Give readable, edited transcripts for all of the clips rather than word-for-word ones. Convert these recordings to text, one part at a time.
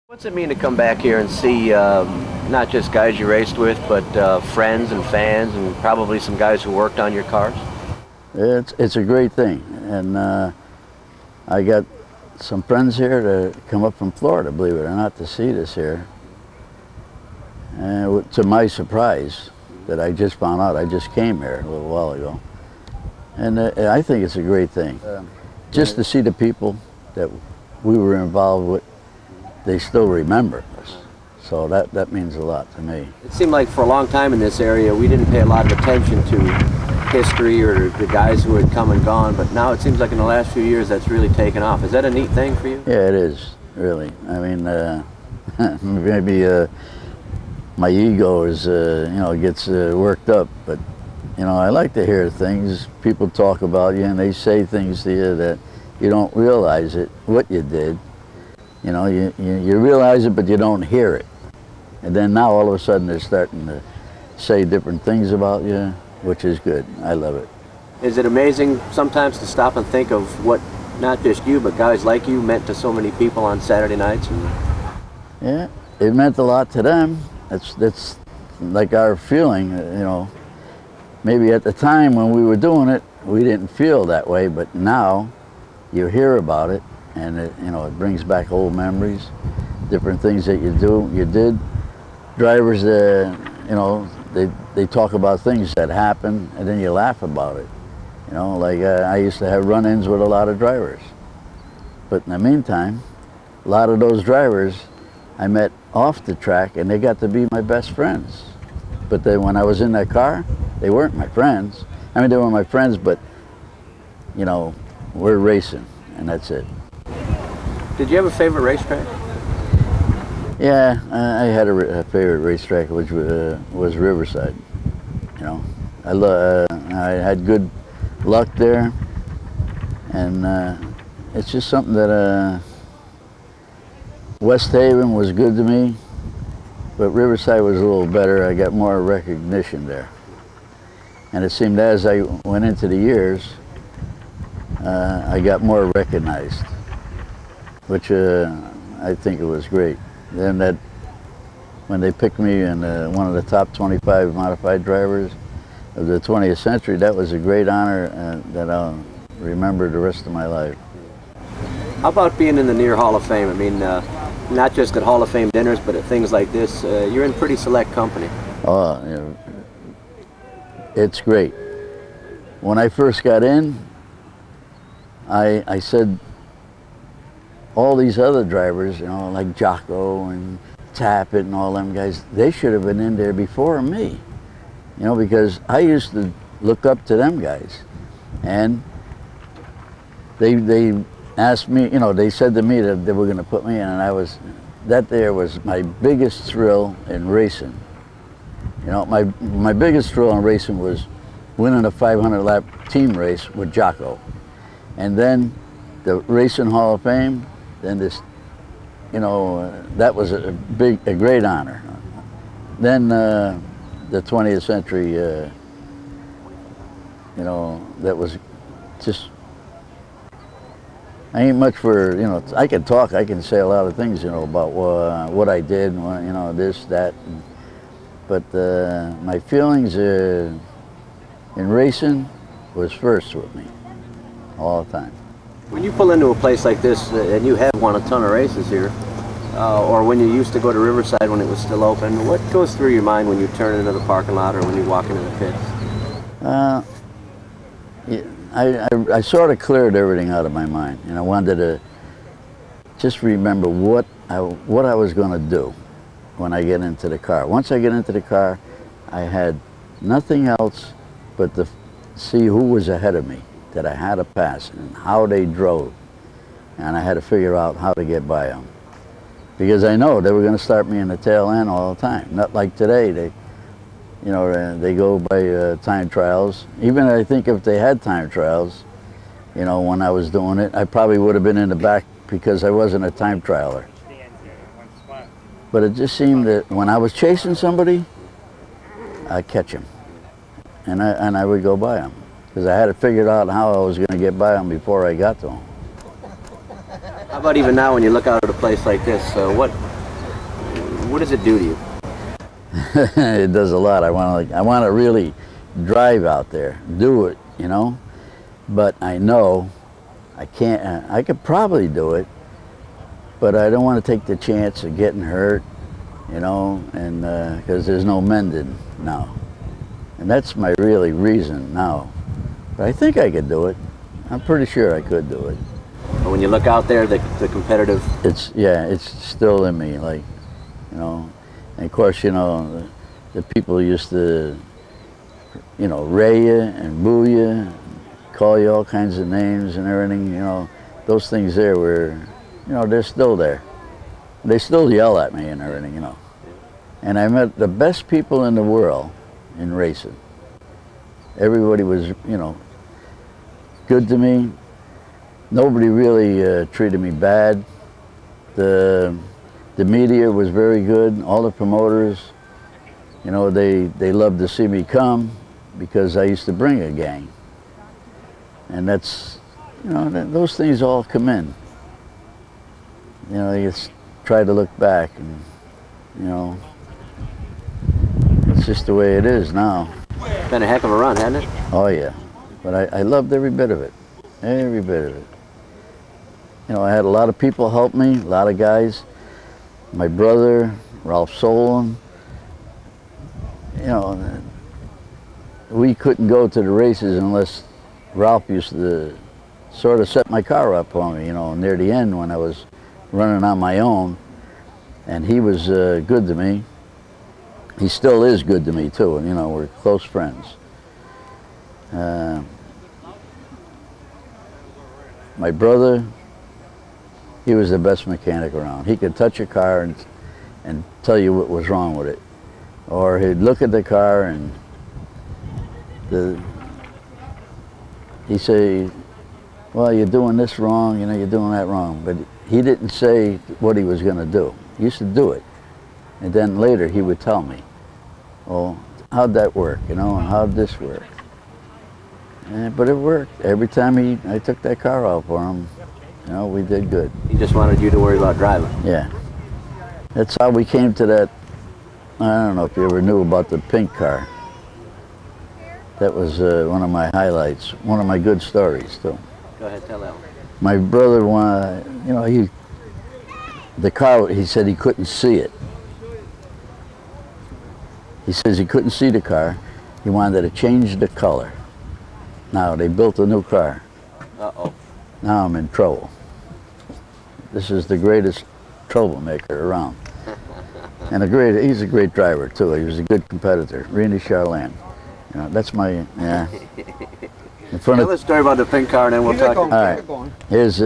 What's it mean to come back here and see not just guys you raced with, but friends and fans and probably some guys who worked on your cars? It's a great thing, and I got some friends here to come up from Florida, believe it or not, to see this here. And to my surprise, that I just found out, I just came here a little while ago, and I think it's a great thing. Just to see the people that we were involved with, they still remember us. So that means a lot to me. It seemed like for a long time in this area, we didn't pay a lot of attention to history or the guys who had come and gone, but now it seems like in the last few years that's really taken off. Is that a neat thing for you? Yeah, it is, really. I mean, maybe my ego is, gets worked up, but, I like to hear things. People talk about you and they say things to you that you don't realize what you did. You realize it, but you don't hear it. And then now all of a sudden they're starting to say different things about you, which is good. I love it. Is it amazing sometimes to stop and think of what not just you, but guys like you meant to so many people on Saturday nights? Yeah, it meant a lot to them. That's like our feeling, Maybe at the time when we were doing it, we didn't feel that way, but now you hear about it, and it brings back old memories, different things that you did. Drivers, they talk about things that happen, and then you laugh about it. Like I used to have run-ins with a lot of drivers, but in the meantime, a lot of those drivers I met off the track, and they got to be my best friends. But then when I was in that car, they weren't my friends. I mean, they were my friends, but we're racing, and that's it. Did you have a favorite racetrack? Yeah, I had a favorite racetrack, which was Riverside. I had good luck there, and it's just something that West Haven was good to me, but Riverside was a little better. I got more recognition there, and it seemed as I went into the years, I got more recognized, which I think it was great. Then when they picked me in one of the top 25 modified drivers of the 20th century, that was a great honor that I'll remember the rest of my life. How about being in the near Hall of Fame? I mean, not just at Hall of Fame dinners, but at things like this. You're in pretty select company. Oh, it's great. When I first got in, I said, all these other drivers, like Jocko and Tappet and all them guys, they should have been in there before me. Because I used to look up to them guys. And they asked me, they said to me that they were going to put me in, and that there was my biggest thrill in racing. My biggest thrill in racing was winning a 500-lap team race with Jocko. And then the Racing Hall of Fame, then this, that was a great honor. Then the 20th century, that was just, I ain't much for, I can talk, I can say a lot of things, about what I did, this, that, but my feelings in racing was first with me, all the time. When you pull into a place like this, and you have won a ton of races here, or when you used to go to Riverside when it was still open, what goes through your mind when you turn into the parking lot or when you walk into the pits? I sort of cleared everything out of my mind, and I wanted to just remember what I was going to do when I get into the car. Once I get into the car, I had nothing else but to see who was ahead of me that I had to pass and how they drove, and I had to figure out how to get by them, because I know they were going to start me in the tail end all the time. Not like today. They go by time trials. Even I think if they had time trials, when I was doing it, I probably would have been in the back because I wasn't a time trialer. But it just seemed that when I was chasing somebody, I'd catch him, and I would go by him, because I had to figure out how I was going to get by them before I got to them. How about even now when you look out at a place like this, What does it do to you? It does a lot. I want to really drive out there, do it, you know. But I know I can't. I could probably do it, but I don't want to take the chance of getting hurt, you know, and because there's no mending now, and that's my really reason now. But I think I could do it. I'm pretty sure I could do it. But when you look out there, the competitive. It's still in me, like, you know. And of course, you know, the people used to, you know, ray you and boo you, call you all kinds of names and everything, you know. Those things there were, you know, they're still there. They still yell at me and everything, you know. And I met the best people in the world in racing. Everybody was, you know, good to me. Nobody really treated me bad. The media was very good. All the promoters, you know, they loved to see me come because I used to bring a gang. And that's, you know, those things all come in. You know, you just try to look back and, you know, it's just the way it is now. It's been a heck of a run, hasn't it? Oh yeah, but I loved every bit of it, every bit of it. You know, I had a lot of people help me, a lot of guys. My brother, Ralph Solon, you know, we couldn't go to the races unless Ralph used to sort of set my car up for me, you know, near the end when I was running on my own. And he was good to me. He still is good to me too, and you know, we're close friends. My brother, he was the best mechanic around. He could touch a car and tell you what was wrong with it. Or he'd look at the car and he'd say, well, you're doing this wrong, you know, you're doing that wrong. But he didn't say what he was going to do. He used to do it. And then later he would tell me, well, how'd that work, you know, and how'd this work? But it worked. Every time I took that car out for him, you know, we did good. He just wanted you to worry about driving. Yeah. That's how we came to that. I don't know if you ever knew about the pink car. That was one of my highlights, one of my good stories too. Go ahead, tell that one. My brother wanted, you know, the car, he said he couldn't see it. He says he couldn't see the car. He wanted to change the color. Now they built a new car. Uh-oh. Now I'm in trouble. This is the greatest troublemaker around. And he's a great driver too. He was a good competitor. Rennie Charlene. You know, that's my, yeah. In front Tell the story about the pink car and then we'll talk. All right. Here's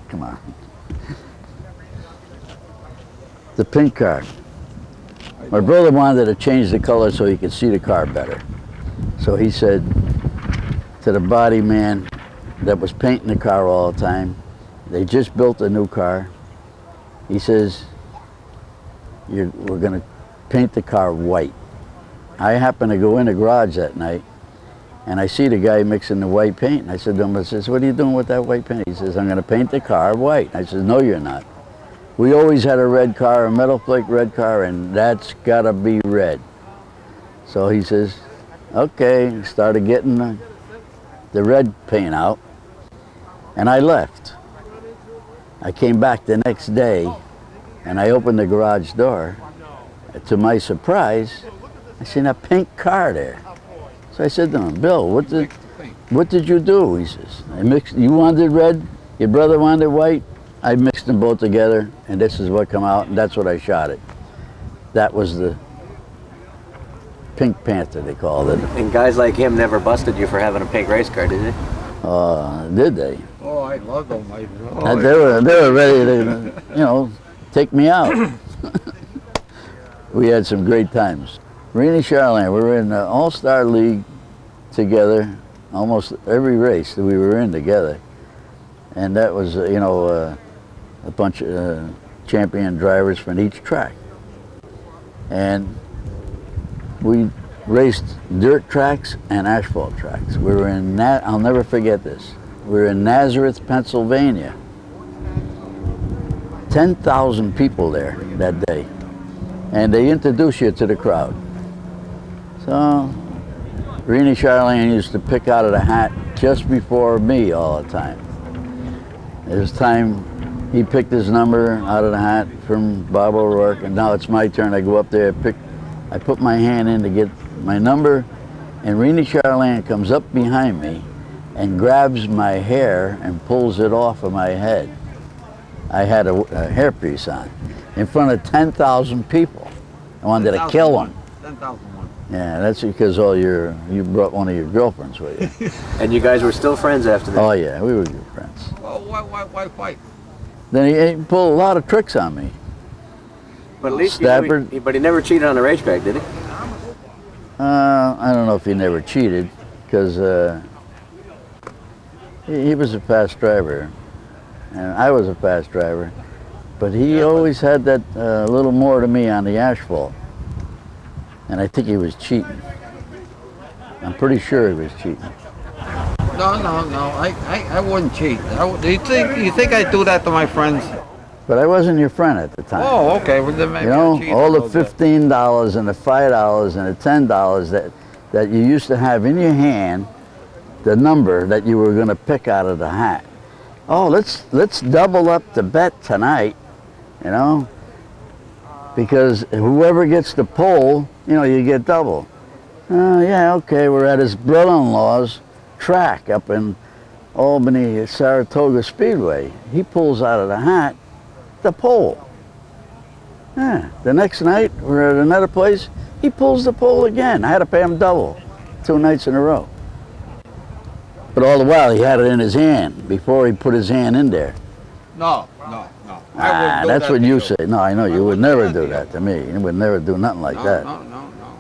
come on. The pink car. My brother wanted to change the color so he could see the car better. So he said to the body man that was painting the car all the time, they just built a new car. He says, we're going to paint the car white. I happened to go in the garage that night and I see the guy mixing the white paint. And I said to him, what are you doing with that white paint? He says, I'm going to paint the car white. I said, no, you're not. We always had a red car, a metal flake red car, and that's got to be red. So he says, okay, started getting the red paint out, and I left. I came back the next day, and I opened the garage door. To my surprise, I seen a pink car there. So I said to him, Bill, what did you do? He says, you wanted red, your brother wanted white, I mixed them both together, and this is what come out, and that's what I shot it. That was the Pink Panther, they called it. And guys like him never busted you for having a pink race car, did they? Did they? Oh, I love them. They were ready to, you know, take me out. We had some great times. Rennie Charlene, we were in the All-Star League together, almost every race that we were in together. And that was, you know, a bunch of champion drivers from each track. And we raced dirt tracks and asphalt tracks. We were in, I'll never forget this, we were in Nazareth, Pennsylvania. 10,000 people there that day. And they introduce you to the crowd. So, Renee Charlene used to pick out of the hat just before me all the time. This time, he picked his number out of the hat from Bob O'Rourke, and now it's my turn. I go up there, I put my hand in to get my number, and Renee Charlene comes up behind me and grabs my hair and pulls it off of my head. I had a hairpiece on in front of 10,000 people. I wanted to kill him. 10,001. Yeah, that's because you brought one of your girlfriends with you. And you guys were still friends after that? Oh yeah, we were good friends. Well, why fight? Then he pulled a lot of tricks on me. But at least Stafford. but he never cheated on the racetrack, did he? I don't know if he never cheated, because he was a fast driver, and I was a fast driver. But he always had that little more to me on the asphalt. And I think he was cheating. I'm pretty sure he was cheating. No. I wouldn't cheat. Do you think I do that to my friends? But I wasn't your friend at the time. Oh, okay. Well, then maybe You know, I cheat all a the little bit. $15 and the $5 and the $10 that you used to have in your hand, the number that you were going to pick out of the hat. Oh, let's double up the bet tonight, you know, because whoever gets the pole, you know, you get double. Oh, yeah, okay, we're at his brother-in-law's track up in Albany, Saratoga Speedway. He pulls out of the hat the pole. Yeah, the next night, we're at another place, he pulls the pole again. I had to pay him double 2 nights in a row. But all the while, he had it in his hand before he put his hand in there. No. That's what you say. No, I know, you would never do that to me. You would never do nothing like that. No.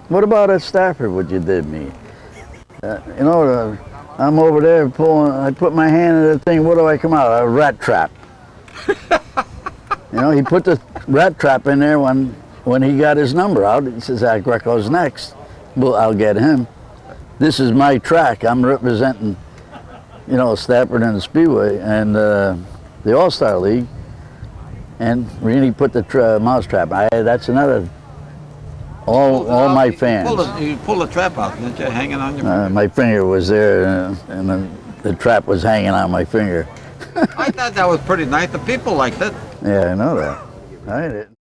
What about at Stafford, what you did me? You know, I'm over there pulling, I put my hand in the thing, what do I come out? A rat trap. You know, he put the rat trap in there when he got his number out. He says, Greco's next. Well, I'll get him. This is my track. I'm representing, you know, Stafford and the Speedway and the All-Star League. And Renee put the mouse trap. That's another, all my fans. You pull the trap out, didn't you? Hanging on your My finger was there, and the trap was hanging on my finger. I thought that was pretty nice. The people liked it. Yeah, I know that. I did.